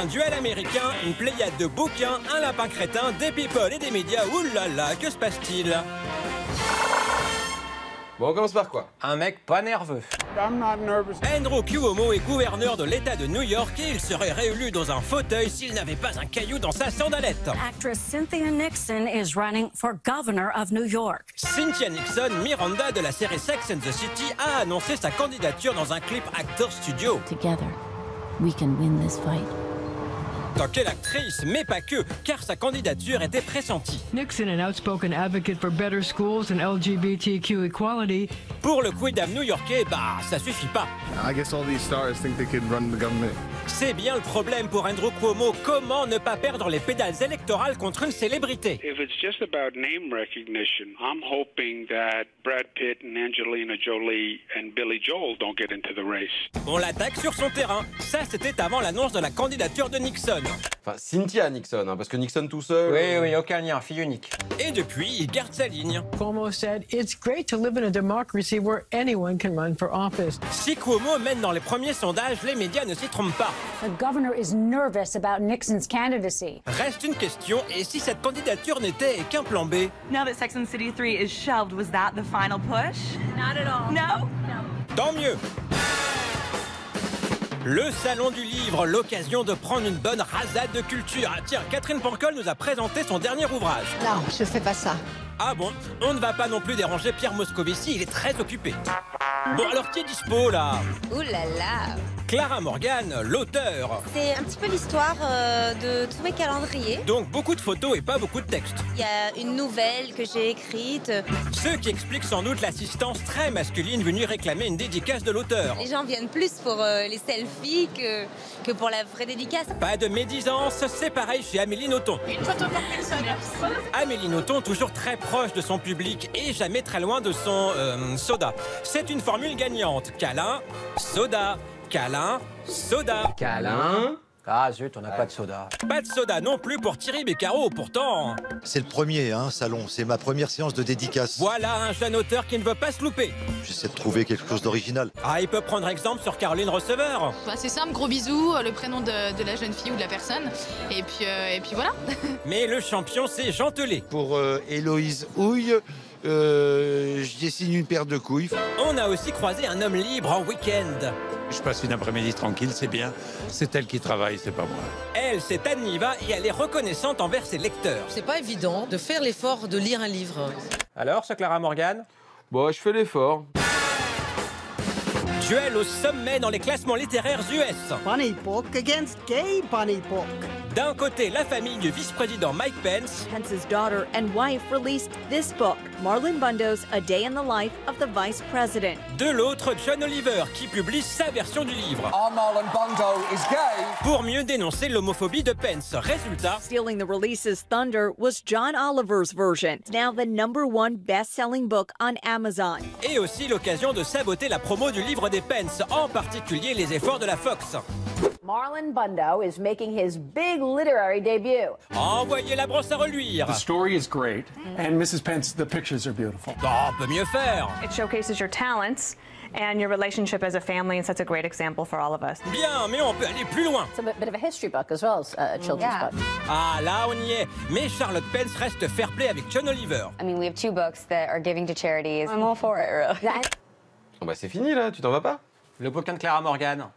Un duel américain, une pléiade de bouquins, un lapin crétin, des people et des médias. Ouh là là, que se passe-t-il? Bon, on commence par quoi? Un mec pas nerveux. Andrew Cuomo est gouverneur de l'État de New York et il serait réélu dans un fauteuil s'il n'avait pas un caillou dans sa sandalette. Actress Cynthia Nixon is running for governor of New York. Cynthia Nixon, Miranda de la série Sex and the City, a annoncé sa candidature dans un clip Actors Studio. Together, we can win this fight. Tant quelle actrice, mais pas que, car sa candidature était pressentie. Nixon, an outspoken advocate for better schools and LGBTQ equality. Pour le quidam new-yorkais, bah, ça suffit pas. I guess all these stars think they can run the government. C'est bien le problème pour Andrew Cuomo. Comment ne pas perdre les pédales électorales contre une célébrité? If it's just about name recognition, I'm hoping that Brad Pitt and Angelina Jolie and Billy Joel don't get into the race. On l'attaque sur son terrain. Ça, c'était avant l'annonce de la candidature de Nixon. Enfin, Cynthia Nixon, hein, parce que Nixon tout seul... Oui, aucun lien, fille unique. Et depuis, il garde sa ligne. Cuomo said, "It's great to live in a democracy where anyone can run for office." Si Cuomo mène dans les premiers sondages, les médias ne s'y trompent pas. The governor is nervous about Nixon's candidacy. Reste une question, et si cette candidature n'était qu'un plan B? Now that Sex and the City 3 is shelved, was that the final push? Not at all. No? Tant mieux. Le Salon du Livre, l'occasion de prendre une bonne rasade de culture. Ah tiens, Catherine Pancol nous a présenté son dernier ouvrage. Non, je fais pas ça. Ah bon? On ne va pas non plus déranger Pierre Moscovici, il est très occupé. Bon, alors qui est dispo, là? Ouh là là! Clara Morgan, l'auteur. C'est un petit peu l'histoire de trouver calendrier. Donc beaucoup de photos et pas beaucoup de texte. Il y a une nouvelle que j'ai écrite. Ce qui explique sans doute l'assistance très masculine venue réclamer une dédicace de l'auteur. Les gens viennent plus pour les selfies que pour la vraie dédicace. Pas de médisance, c'est pareil chez Amélie Nothomb. Une photo pour personne. Amélie Nothomb, toujours très proche de son public et jamais très loin de son soda. C'est une formule gagnante. Câlin, soda. Câlin, soda. Câlin. Ah zut, on n'a pas de soda. Pas de soda non plus pour Thierry Beccaro, pourtant. C'est le premier salon, c'est ma première séance de dédicace. Voilà un jeune auteur qui ne veut pas se louper. J'essaie de trouver quelque chose d'original. Ah, il peut prendre exemple sur Caroline Receveur. Bah, c'est simple, gros bisous, le prénom de la jeune fille ou de la personne, et puis voilà. Mais le champion, c'est Jean Telet. Pour Héloïse Houille, je dessine une paire de couilles. On a aussi croisé un homme libre en week-end. Je passe une après-midi tranquille, c'est bien. C'est elle qui travaille, c'est pas moi. Elle, c'est Anne Niva et elle est reconnaissante envers ses lecteurs. C'est pas évident de faire l'effort de lire un livre. Alors, ce Clara Morgan? Bon, je fais l'effort. Duel au sommet dans les classements littéraires US. Bunny book against gay bunny book. D'un côté, la famille du vice-président Mike Pence. Pence's daughter and wife released this book, Marlon Bundo's A Day in the Life of the Vice President. De l'autre, John Oliver, qui publie sa version du livre. Marlon Bundo is gay. Pour mieux dénoncer l'homophobie de Pence. Résultat. Stealing the release's thunder was John Oliver's version. It's now the #1 best-selling book on Amazon. Et aussi l'occasion de saboter la promo du livre des Pence, en particulier les efforts de la Fox. Marlon Bundo is making his big literary debut. Envoyez la brosse à reluire. The story is great, and Mrs. Pence, the pictures are beautiful. Oh, on peut mieux faire. It showcases your talents and your relationship as a family, and sets a great example for all of us. Bien, mais on peut aller plus loin. It's a bit of a history book as well as a children's book. Ah, là, on y est. Mais Charlotte Pence reste fair-play avec John Oliver. I mean, we have 2 books that are giving to charities. I'm all for it, really. Bon bah c'est fini là, tu t'en vas pas? Le bouquin de Clara Morgan.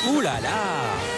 Ouh là là!